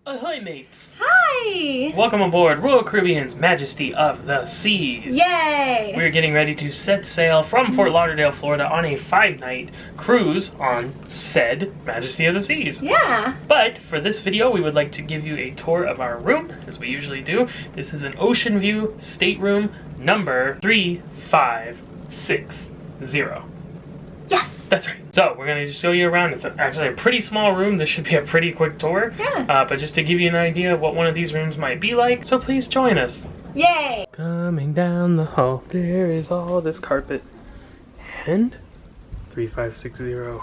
Ahoy, mates! Hi! Welcome aboard Royal Caribbean's Majesty of the Seas. Yay! We're getting ready to set sail from Fort Lauderdale, Florida on a 5-night cruise on said Majesty of the Seas. Yeah! But for this video, we would like to give you a tour of our room, as we usually do. This is an Oceanview stateroom number 3560. Yes! That's right. So we're going to show you around. It's actually a pretty small room. This should be a pretty quick tour. Yeah. But just to give you an idea of what one of these rooms might be like, so please join us. Yay! Coming down the hall, there is all this carpet. And 3560.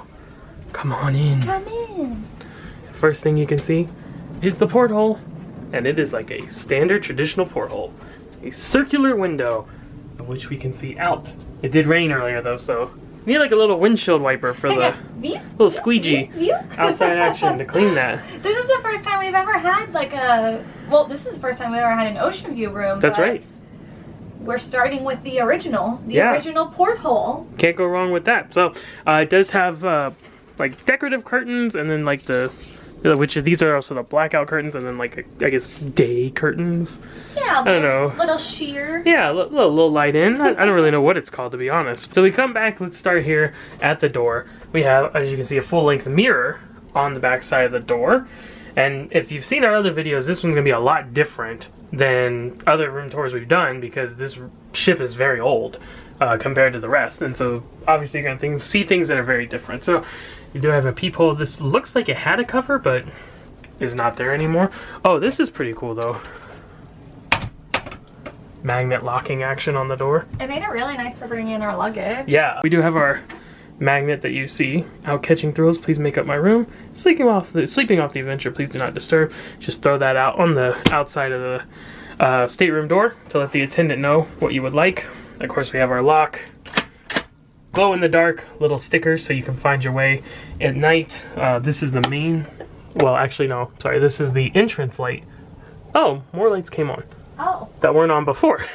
Come on in. Come in. First thing you can see is the porthole. And it is like a standard traditional porthole. A circular window of which we can see out. It did rain earlier though, so you need like a little windshield wiper for the little squeegee outside action to clean that. This is the first time we've ever had like this is the first time we've ever had an Oceanview room. That's right. We're starting with the original porthole. Can't go wrong with that. So it does have like decorative curtains, and then like which these are also the blackout curtains, and then like I guess day curtains. Yeah, I don't know. Little sheer. Yeah, a little light in. I don't really know what it's called, to be honest. So we come back. Let's start here at the door. We have, as you can see, a full-length mirror on the back side of the door. And if you've seen our other videos, this one's gonna be a lot different than other room tours we've done because this ship is very old compared to the rest. And so obviously you're gonna see things that are very different. So you do have a peephole. This looks like it had a cover, but is not there anymore. Oh, this is pretty cool though. Magnet locking action on the door. It made it really nice for bringing in our luggage. Yeah, we do have our magnet that you see out catching thrills. Please make up my room. Sleeping off the adventure. Please do not disturb. Just throw that out on the outside of the stateroom door to let the attendant know what you would like. Of course, we have our lock. Glow in the dark little stickers so you can find your way at night. This is the main. Well, actually, no. Sorry, this is the entrance light. Oh, more lights came on. Oh. That weren't on before.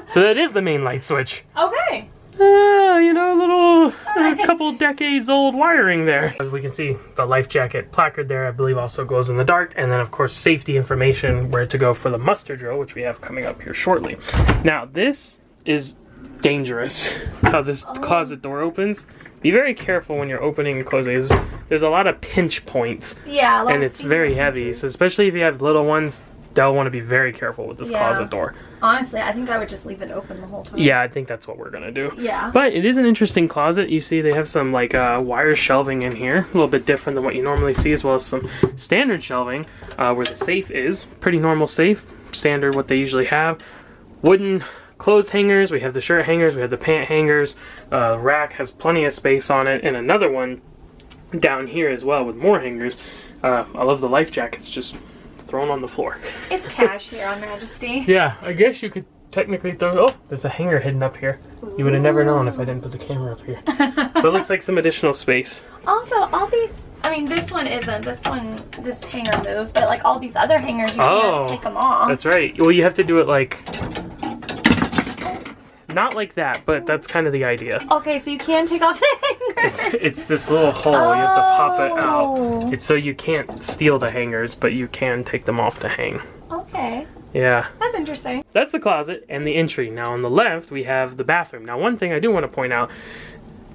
So that is the main light switch. Okay. You know, a couple decades old wiring there. As we can see, the life jacket placard there, I believe, also glows in the dark. And then, of course, safety information, where to go for the muster drill, which we have coming up here shortly. Now, this is dangerous, how this closet door opens. Be very careful when you're opening and closing. There's a lot of pinch points. Yeah, and it's very heavy. So especially if you have little ones, they'll want to be very careful with this closet door. Honestly, I think I would just leave it open the whole time. Yeah, I think that's what we're gonna do. Yeah. But it is an interesting closet. You see they have some like wire shelving in here, a little bit different than what you normally see, as well as some standard shelving where the safe is. Pretty normal safe, standard what they usually have. Wooden clothes hangers, we have the shirt hangers, we have the pant hangers. Rack has plenty of space on it, and another one down here as well with more hangers. I love the life jackets just thrown on the floor. It's cash here on Majesty. Yeah, I guess you could technically throw. Oh, there's a hanger hidden up here. You would have never known if I didn't put the camera up here. But it looks like some additional space. Also, all these, I mean, this one isn't. This hanger moves, but like all these other hangers, you can't take them off. That's right. Well, you have to do it like, not like that, but that's kind of the idea. Okay, so you can take off the hangers. It's this little hole. You have to pop it out. It's so you can't steal the hangers, but you can take them off to hang. Okay. Yeah. That's interesting. That's the closet and the entry. Now on the left, we have the bathroom. Now one thing I do want to point out,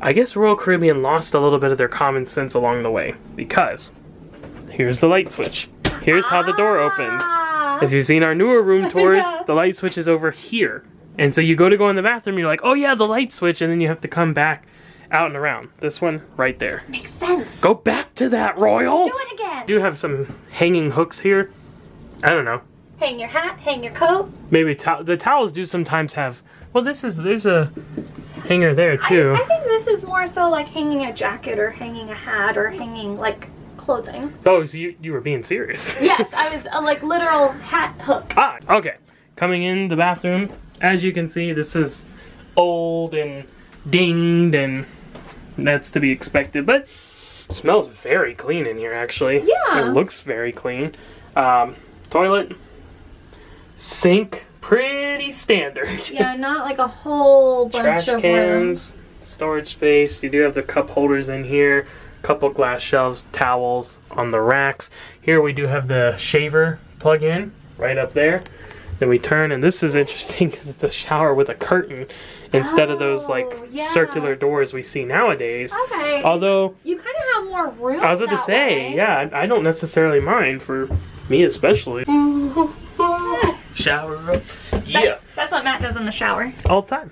I guess Royal Caribbean lost a little bit of their common sense along the way, because here's the light switch. Here's how the door opens. If you've seen our newer room tours, the light switch is over here. And so you go in the bathroom, you're like, oh yeah, the light switch, and then you have to come back out and around. This one right there. Makes sense. Go back to that, Royal. Do it again. You do have some hanging hooks here. I don't know. Hang your hat, hang your coat. Maybe the towels do sometimes have, well, there's a hanger there too. I think this is more so like hanging a jacket or hanging a hat or hanging like clothing. Oh, so you were being serious. Yes, I was like literal hat hook. Ah, okay. Coming in the bathroom. As you can see, this is old and dinged, and that's to be expected, but it smells very clean in here, actually. Yeah. It looks very clean. Toilet, sink, pretty standard. Yeah, not like a whole bunch Trash of cans, storage space. You do have the cup holders in here. Couple glass shelves, towels on the racks. Here we do have the shaver plug-in right up there. Then we turn, and this is interesting because it's a shower with a curtain instead of those like circular doors we see nowadays. Okay. Although you kind of have more room. I was about to say, yeah, I don't necessarily mind, for me especially. Shower up. Yeah. That's what Matt does in the shower. All the time.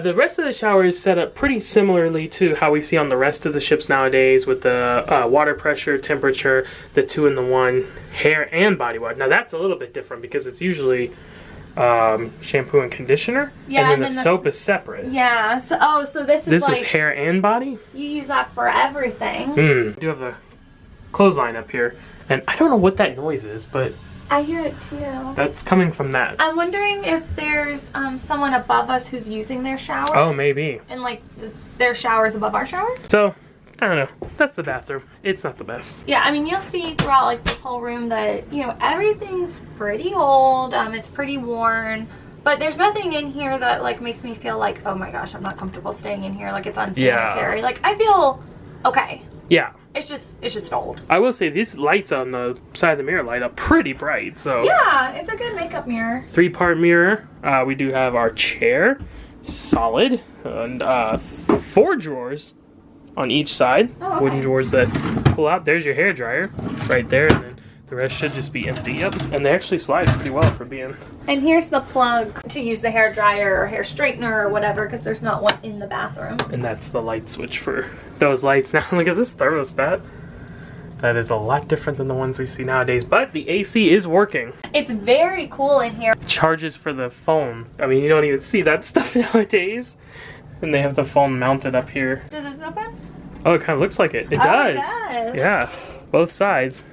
The rest of the shower is set up pretty similarly to how we see on the rest of the ships nowadays, with the water pressure, temperature, the 2-in-1 hair and body wash. Now that's a little bit different because it's usually shampoo and conditioner, and then the soap is separate. Yeah. So this is like, hair and body. You use that for everything. We do have a clothesline up here, and I don't know what that noise is, but I hear it too. That's coming from that. I'm wondering if there's someone above us who's using their shower. Oh, maybe. And like their shower is above our shower. So, I don't know. That's the bathroom. It's not the best. Yeah, I mean, you'll see throughout like this whole room that, you know, everything's pretty old. It's pretty worn. But there's nothing in here that like makes me feel like, oh my gosh, I'm not comfortable staying in here. Like it's unsanitary. Yeah. Like I feel okay. Yeah. It's just old. I will say these lights on the side of the mirror light up pretty bright, so. Yeah, it's a good makeup mirror. 3-part mirror. We do have our chair, solid, and 4 drawers on each side. Oh, okay. Wooden drawers that pull out. There's your hair dryer right there, and then the rest should just be empty. Yep, and they actually slide pretty well for being. And here's the plug to use the hair dryer or hair straightener or whatever, because there's not one in the bathroom. And that's the light switch for those lights. Now look at this thermostat. That is a lot different than the ones we see nowadays, but the AC is working. It's very cool in here. Charges for the phone. I mean, you don't even see that stuff nowadays. And they have the phone mounted up here. Does this open? Oh, it kind of looks like it. It does. It does. Yeah, both sides.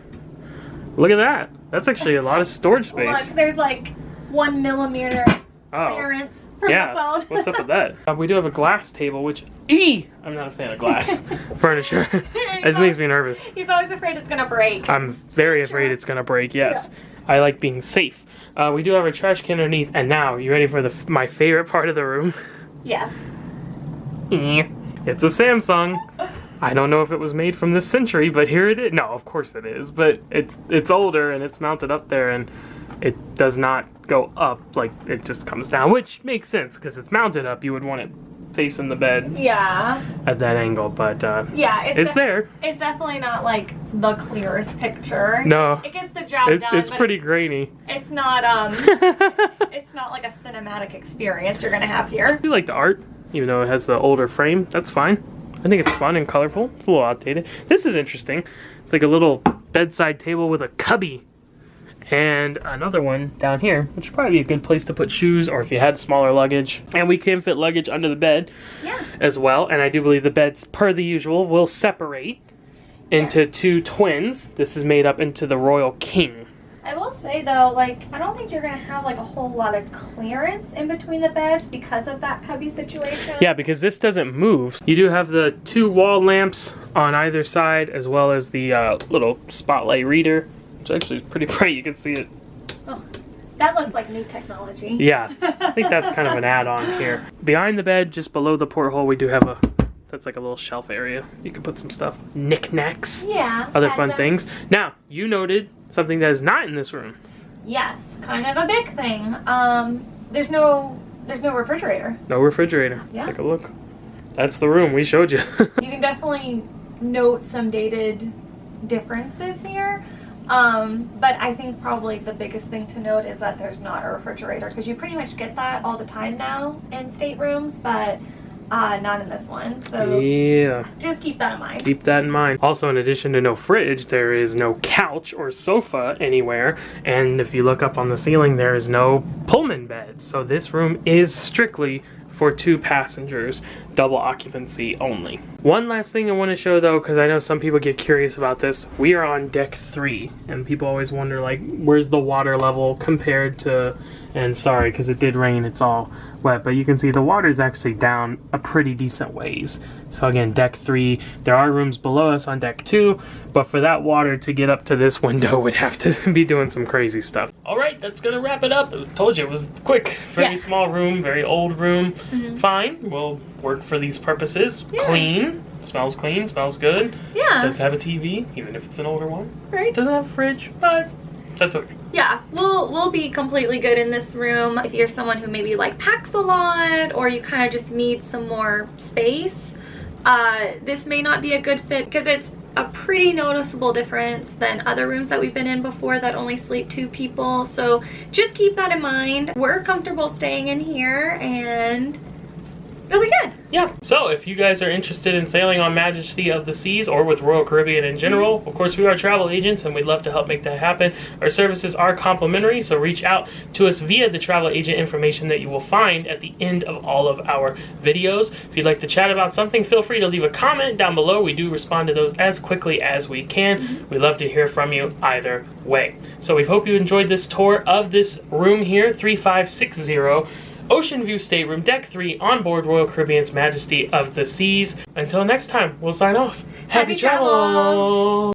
Look at that. That's actually a lot of storage space. Look, there's like 1 millimeter clearance from the phone. What's up with that? We do have a glass table, which I'm not a fan of glass furniture. It makes me nervous. He's always afraid it's gonna break. I'm very afraid it's gonna break. Yes, yeah. I like being safe. We do have a trash can underneath, and now you ready for my favorite part of the room? Yes. It's a Samsung. I don't know if it was made from this century, but here it is. No, of course it is, but it's older and it's mounted up there, and it does not go up, like it just comes down, which makes sense because it's mounted up. You would want it facing the bed. Yeah. At that angle, but yeah, it's there. It's definitely not like the clearest picture. No. It gets the job done. It's pretty grainy. It's not it's not like a cinematic experience you're gonna have here. I do like the art, even though it has the older frame. That's fine. I think it's fun and colorful. It's a little outdated. This is interesting. It's like a little bedside table with a cubby. And another one down here, which would probably be a good place to put shoes, or if you had smaller luggage. And we can fit luggage under the bed as well. And I do believe the beds, per the usual, will separate into 2 twins. This is made up into the Royal King. I will say though, like, I don't think you're gonna have like a whole lot of clearance in between the beds because of that cubby situation. Yeah, because this doesn't move. You do have the 2 wall lamps on either side, as well as the little spotlight reader, which actually is pretty bright. You can see it. Oh, that looks like new technology. Yeah, I think that's kind of an add-on here. Behind the bed, just below the porthole, we do have that's like a little shelf area. You can put some stuff, knickknacks, other fun things. Now, you noted something that is not in this room. Yes, kind of a big thing. There's no refrigerator. No refrigerator. Yeah. Take a look. That's the room we showed you. You can definitely note some dated differences here. But I think probably the biggest thing to note is that there's not a refrigerator, because you pretty much get that all the time now in staterooms, but not in this one. So yeah, just keep that in mind. Keep that in mind. Also, in addition to no fridge, there is no couch or sofa anywhere, and if you look up on the ceiling, there is no Pullman bed. So this room is strictly for 2 passengers, double occupancy only. One last thing I want to show though, because I know some people get curious about this. We are on deck 3, and people always wonder like, where's the water level compared to, and sorry, because it did rain, it's all wet, but you can see the water is actually down a pretty decent ways. So again, deck 3, there are rooms below us on deck 2, but for that water to get up to this window would have to be doing some crazy stuff. All right, that's gonna wrap it up. I told you it was quick. Very small room, very old room. Fine, we'll work for these purposes. Yeah. Clean, smells good. Yeah. Does have a TV, even if it's an older one. Right. Doesn't have a fridge, but that's okay. Yeah, we'll be completely good in this room. If you're someone who maybe like packs a lot, or you kind of just need some more space, this may not be a good fit because it's a pretty noticeable difference than other rooms that we've been in before that only sleep 2 people. So just keep that in mind. We're comfortable staying in here and it'll be good. Yeah, so if you guys are interested in sailing on Majesty of the Seas or with Royal Caribbean in general, of course we are travel agents and we'd love to help make that happen. Our services are complimentary, so reach out to us via the travel agent information that you will find at the end of all of our videos. If you'd like to chat about something, feel free to leave a comment down below. We do respond to those as quickly as we can. We love to hear from you either way. So we hope you enjoyed this tour of this room here, 3560 Oceanview Stateroom, Deck 3, on board Royal Caribbean's Majesty of the Seas. Until next time, we'll sign off. Happy travels!